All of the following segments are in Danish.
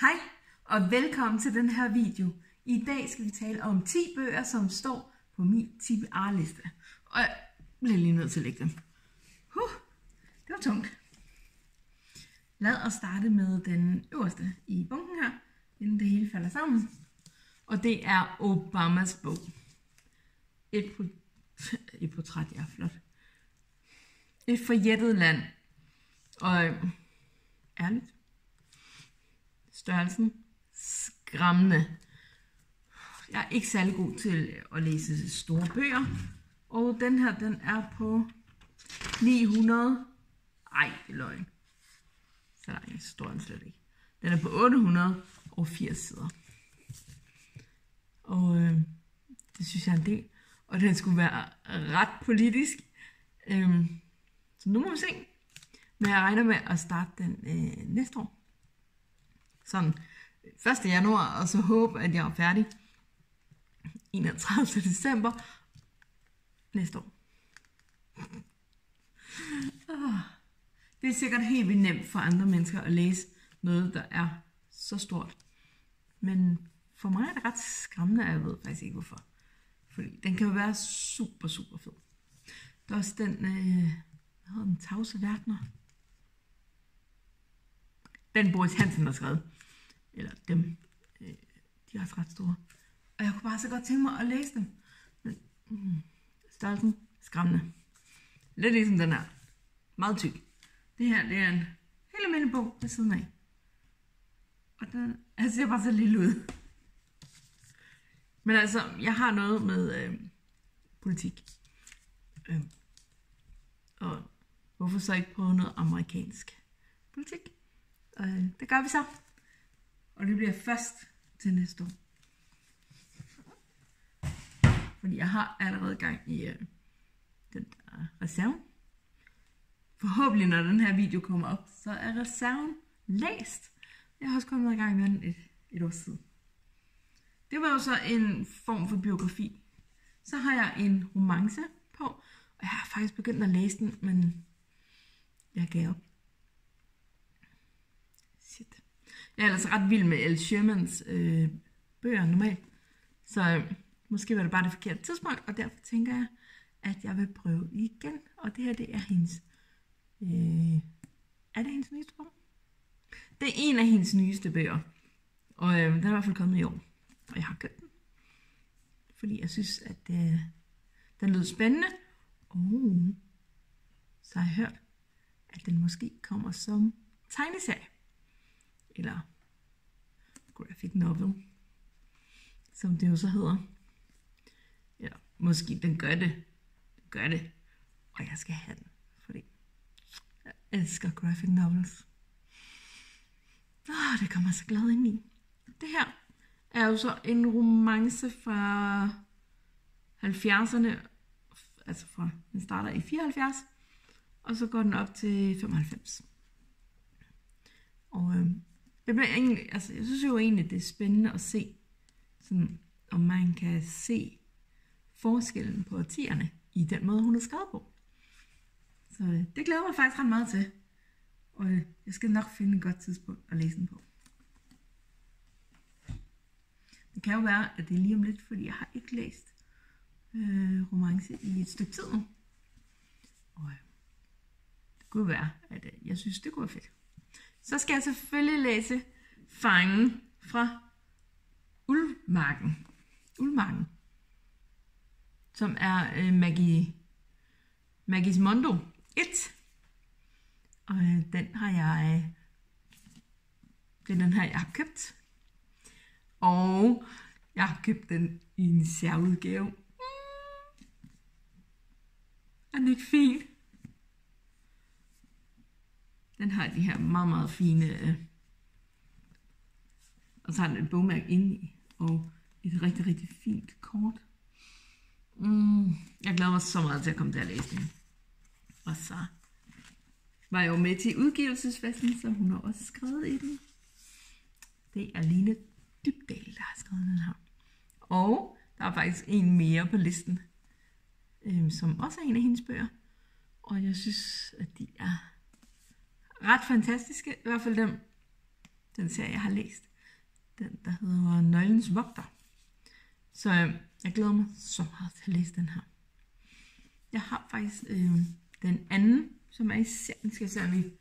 Hej og velkommen til den her video. I dag skal vi tale om 10 bøger, som står på min TBR-liste. Og jeg bliver lige nødt til at lægge dem. Det var tungt. Lad os starte med den øverste i bunken her, inden det hele falder sammen. Og det er Obamas bog. Et portræt, ja, flot. Et forjættet land. Og ærligt. Størrelsen skræmmende. Jeg er ikke særlig god til at læse store bøger. Og den her, den er på 900. Ej, det er løgn. Så lang står den slet ikke. Den er på 880 sider. Og det synes jeg er en del. Og den skulle være ret politisk. Så nu må vi se. Men jeg regner med at starte den næste år. Sådan 1. januar, og så håbe, at jeg er færdig 31. december næste år. Det er sikkert helt vildt nemt for andre mennesker at læse noget, der er så stort. Men for mig er det ret skræmmende, og jeg ved faktisk ikke hvorfor. Fordi den kan jo være super, super fed. Der er også den, hvad hedder den, Tavse Verdener. Den Boris Hansen har skrevet. Eller dem. De er også ret store. Og jeg kunne bare så godt tænke mig at læse dem. Men størrelsen skræmmende. Lidt ligesom den her. Meget tyk. Det her, det er en helt almindelig bog ved siden af. Og den ser bare så lille ud. Men altså, jeg har noget med politik. Og hvorfor så ikke prøve noget amerikansk politik? Og det gør vi så. Og det bliver først til næste år. Fordi jeg har allerede gang i den der reserve. Forhåbentlig, når den her video kommer op, så er reserven læst. Jeg har også kommet i gang med den et års tid. Det var jo så en form for biografi. Så har jeg en romance på, og jeg har faktisk begyndt at læse den, men jeg gav op. Shit. Jeg er ellers ret vild med Elle Shermans bøger normalt, så måske var det bare det forkerte tidspunkt, og derfor tænker jeg, at jeg vil prøve igen. Og det her, det er hendes... er det hendes nyeste bog? Det er en af hendes nyeste bøger, og den er i hvert fald kommet i år, og jeg har købt den, fordi jeg synes, at den lød spændende, og så har jeg hørt, at den måske kommer som tegneserie, eller graphic novel, som det jo så hedder. Eller måske den gør det, og jeg skal have den, fordi jeg elsker graphic novels. Det kommer jeg så glad ind i. Det her er jo så en romance fra 70'erne, altså den starter i 74, og så går den op til 95. Og det bliver egentlig, altså jeg synes jo egentlig, det er spændende at se, sådan, om man kan se forskellen på årtierne i den måde, hun har skrevet på. Så det glæder mig faktisk ret meget til. Og jeg skal nok finde et godt tidspunkt at læse den på. Det kan jo være, at det er lige om lidt, fordi jeg har ikke læst romance i et stykke tid nu. Og det kunne være, at jeg synes, det kunne være fedt. Så skal jeg selvfølgelig læse Fangen fra Uldmarken. Som er Maggies Mondo 1. Og den har jeg... Det er den her, jeg har købt. Og jeg har købt den i en særudgave. Er den ikke fin? Den har de her meget, meget fine... Og så har den et bogmærke inde i. Og et rigtig, rigtig fint kort. Jeg glæder mig så meget til at komme til at læse den. Og så var jeg jo med til udgivelsesfesten, så hun har også skrevet i den. Det er Line Dybdahl, der har skrevet den her. Og der er faktisk en mere på listen, som også er en af hendes bøger. Og jeg synes, at de er ret fantastiske. I hvert fald den serie, jeg har læst. Den, der hedder Nøglens Vogter. Så jeg glæder mig så meget til at læse den her. Jeg har faktisk den anden, som er i serien. Skal jeg se, om vi...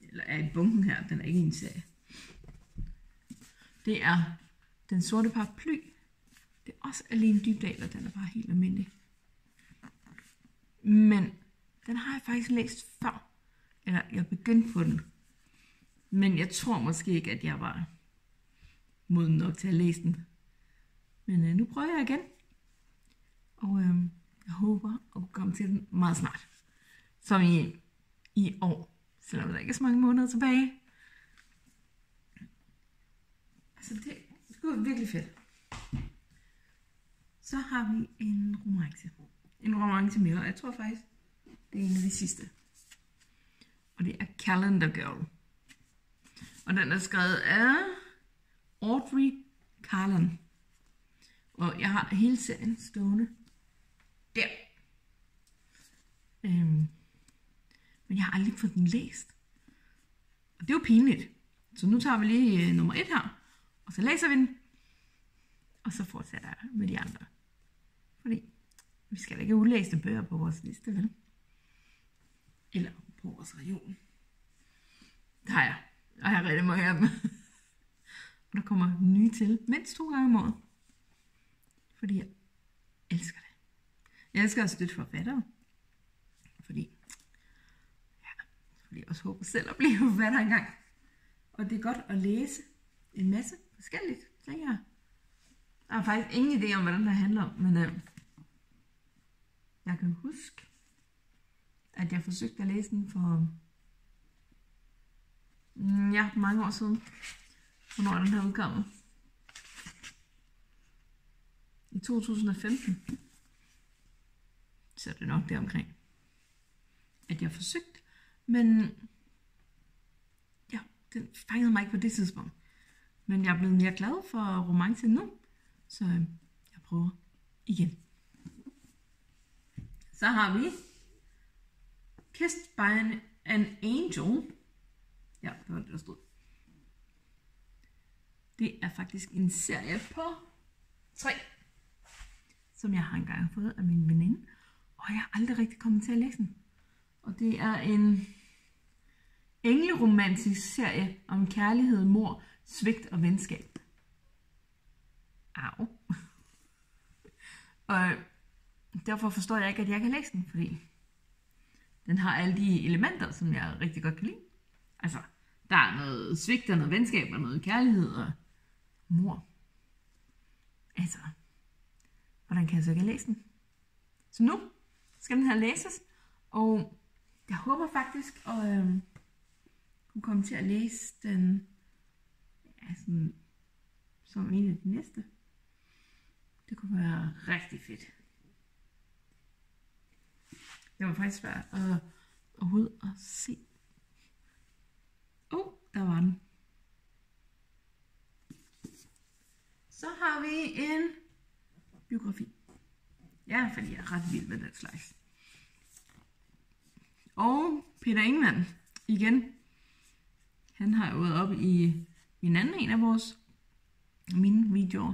Eller er i bunken her. Den er ikke i en serie. Det er Den Sorte Paraply. Det er også Aline Dybdahl, og den er bare helt almindelig. Men den har jeg faktisk læst før. Eller jeg begyndte på den. Men jeg tror måske ikke, at jeg var moden nok til at læse den. Men nu prøver jeg igen. Og jeg håber at komme til den meget snart. Som i år. Selvom der ikke er så mange måneder tilbage. Altså det er virkelig fedt. Så har vi en romance. En romance mere. Jeg tror faktisk, det er en af de sidste. Og det er Calendar Girl. Og den er skrevet af Audrey Carlan. Og jeg har hele serien stående der. Men jeg har aldrig fået den læst. Og det er jo pinligt. Så nu tager vi lige nummer 1 her. Og så læser vi den. Og så fortsætter jeg med de andre. Fordi vi skal da ikke ulæste bøger på vores liste, vel? Eller på vores region. Der har jeg. Og jeg har rigtig mange af dem. Og der kommer nye til mindst 2 gange om året. Fordi jeg elsker det. Jeg elsker at støtte forfattere. Fordi jeg også håber selv at blive forfatter engang. Og det er godt at læse en masse forskelligt, tænker jeg. Jeg har faktisk ingen idé om, hvad den der handler om. Men jeg kan huske, at jeg forsøgte at læse den for mange år siden. Hvornår er den her udkommet? I 2015. Så er det nok deromkring, at jeg forsøgte. Men ja, den fangede mig ikke på det tidspunkt. Men jeg er blevet mere glad for romance nu. Så jeg prøver igen. Så har vi Kissed by an Angel. Ja, det var det, der stod. Det er faktisk en serie på 3, som jeg har engang fået af min veninde. Og jeg har aldrig rigtig kommet til at læse den. Og det er en engleromantisk serie om kærlighed, mord, svigt og venskab. Au. Og derfor forstår jeg ikke, at jeg kan læse den, fordi den har alle de elementer, som jeg rigtig godt kan lide. Altså, der er noget svigt og noget venskab og noget kærlighed og mord. Altså, hvordan kan jeg så ikke læse den? Så nu skal den her læses, og jeg håber faktisk at kunne komme til at læse den sådan, som en af de næste. Det kunne være rigtig fedt. Det var faktisk svært at overhovedet at se. Der var den. Så har vi en biografi. Ja, fordi jeg er ret vild med den slags. Og Peter Ingemann, igen. Han har jo været op i en anden af mine videoer.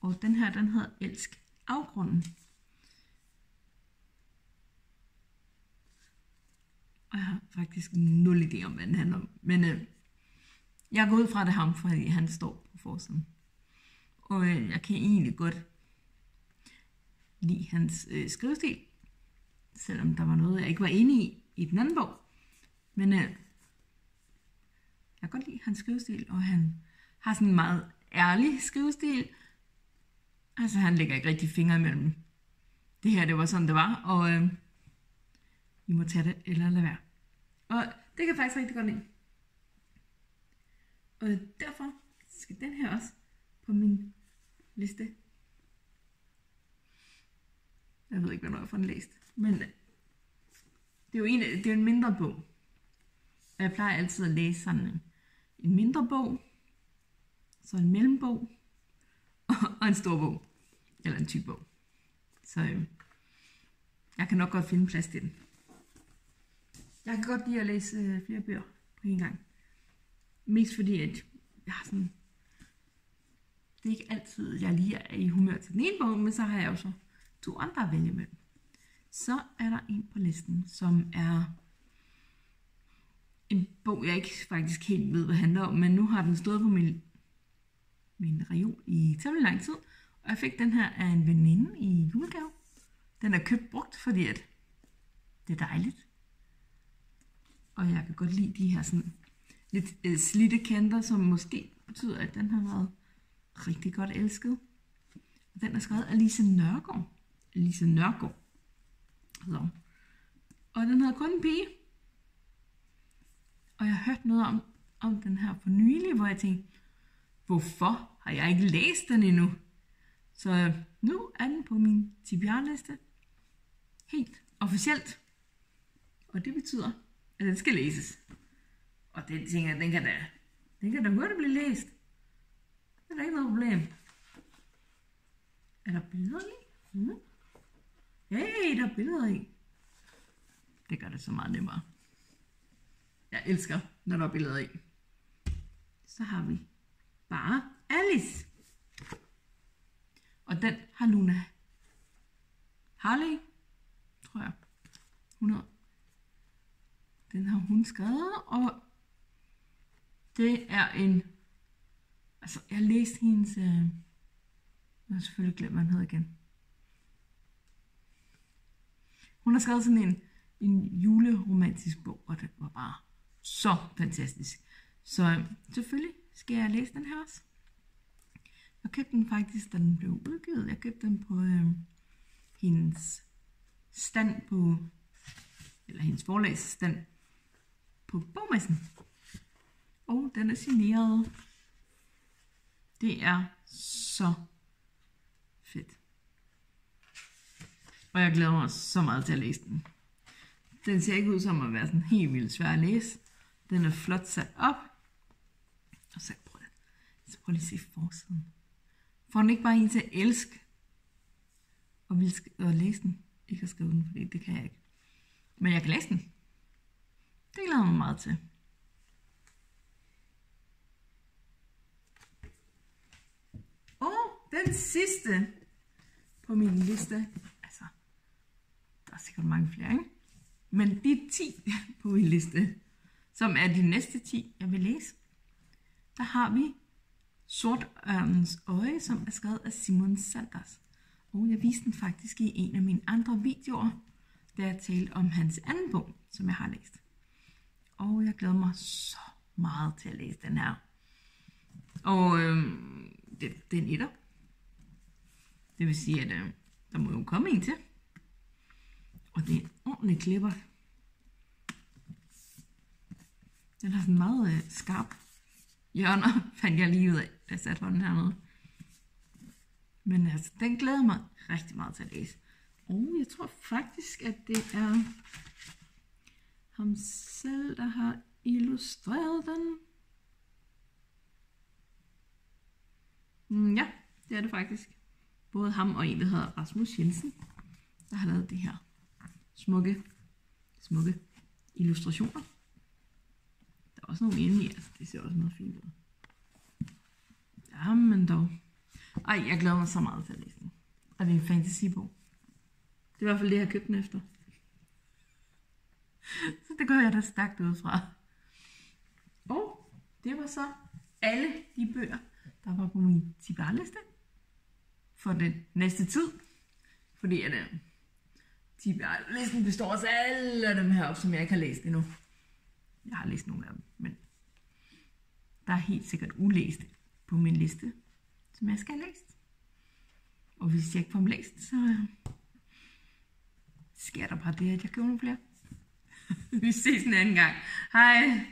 Og den her, den hedder Elsk afgrunden. Og jeg har faktisk 0 idé om, hvad den handler om. Men jeg er gået ud fra det ham, fordi han står på forsiden. Og jeg kan egentlig godt lide hans skrivestil. Selvom der var noget, jeg ikke var enig i den anden bog. Men jeg kan godt lide hans skrivestil, og han har sådan en meget ærlig skrivestil. Altså han lægger ikke rigtig fingre imellem. Det her, det var sådan, det var, og I må tage det eller lade være. Og det kan jeg faktisk rigtig godt lide. Og derfor skal den her også på min liste. Jeg ved ikke, hvornår jeg får den læst. Men det er jo en mindre bog. Og jeg plejer altid at læse sådan en mindre bog, så en mellembog, og en stor bog. Eller en tyk bog. Så jeg kan nok godt finde plads til den. Jeg kan godt lide at læse flere bøger på en gang. Mest fordi, at jeg har sådan, det er ikke altid, jeg lige er i humør til den ene bog, men så har jeg jo så 2 andre at vælge med. Så er der en på listen, som er en bog, jeg ikke faktisk helt ved, hvad det handler om, men nu har den stået på min reol i temmelig lang tid, og jeg fik den her af en veninde i julegave. Den er købt brugt, fordi at det er dejligt. Og jeg kan godt lide de her sådan lidt slidte kanter, som måske betyder, at den har været rigtig godt elsket. Og den er skrevet af Lise Nørgaard. Lise Nørgaard. Så. Og den hedder Kun en pige. Og jeg har hørt noget om den her for nylig, hvor jeg tænkte, hvorfor har jeg ikke læst den endnu? Så nu er den på min TBR-liste. Helt officielt. Og det betyder, at den skal læses. Og det tænker jeg, den kan da hurtigt blive læst. Det er da ikke noget problem. Er der billeder i? Hey, der er billeder i. Det gør det så meget nemmere. Jeg elsker, når der er billeder i. Så har vi bare Alice. Og den har Luna Harley, tror jeg. 100. Den har hun skrevet, og det er en... Altså, jeg har læst hendes... Jeg har selvfølgelig glemt, hvad han hedder igen. Hun har skrevet sådan en juleromantisk bog, og den var bare så fantastisk. Så selvfølgelig skal jeg læse den her også. Jeg købte den faktisk, da den blev udgivet. Jeg købte den på hendes stand på... Eller hendes forlagsstand på bogmessen. Og den er signeret. Det er så fedt. Og jeg glæder mig så meget til at læse den. Den ser ikke ud som at være sådan helt vildt svær at læse. Den er flot sat op. Og så prøv lige at se forsiden. Får den ikke bare en til at elske og læse den? Ikke at skrive den, fordi det kan jeg ikke. Men jeg kan læse den. Det glæder mig meget til. Og den sidste på min liste. Altså, der er sikkert mange flere, ikke? Men de 10 på min liste, som er de næste 10, jeg vil læse. Der har vi Sortørnens Øje, som er skrevet af Simon Sanders. Og jeg viste den faktisk i en af mine andre videoer, da jeg talte om hans anden bog, som jeg har læst. Og jeg glæder mig så meget til at læse den her. Og det er en etter. Det vil sige, at der må jo komme en til. Og det er en ordentlig klipper. Den har sådan meget skarp hjørner, fandt jeg lige ud af, da jeg satte hånden hernede. Men altså, den glæder mig rigtig meget til at læse. Og jeg tror faktisk, at det er ham selv, der har illustreret den. Ja, det er det faktisk. Både ham og en, der hedder Rasmus Jensen, der har lavet det her smukke illustrationer. Der er også nogle inde i, altså det ser også noget fint ud. Jamen dog. Ej, jeg glæder mig så meget til at læse den. Og det er en fantasybog. Det er i hvert fald det, jeg har købt den efter. Så det går jeg da stærkt ud fra. Og det var så alle de bøger, der var på min TBR-liste for den næste tid. Fordi at TBR-listen består også af alle dem her, som jeg ikke har læst endnu. Jeg har læst nogle af dem, men der er helt sikkert ulæst på min liste, som jeg skal have læst. Og hvis jeg ikke får dem læst, så sker der bare det, at jeg køber nogle flere. Vi ses en anden gang. Hej!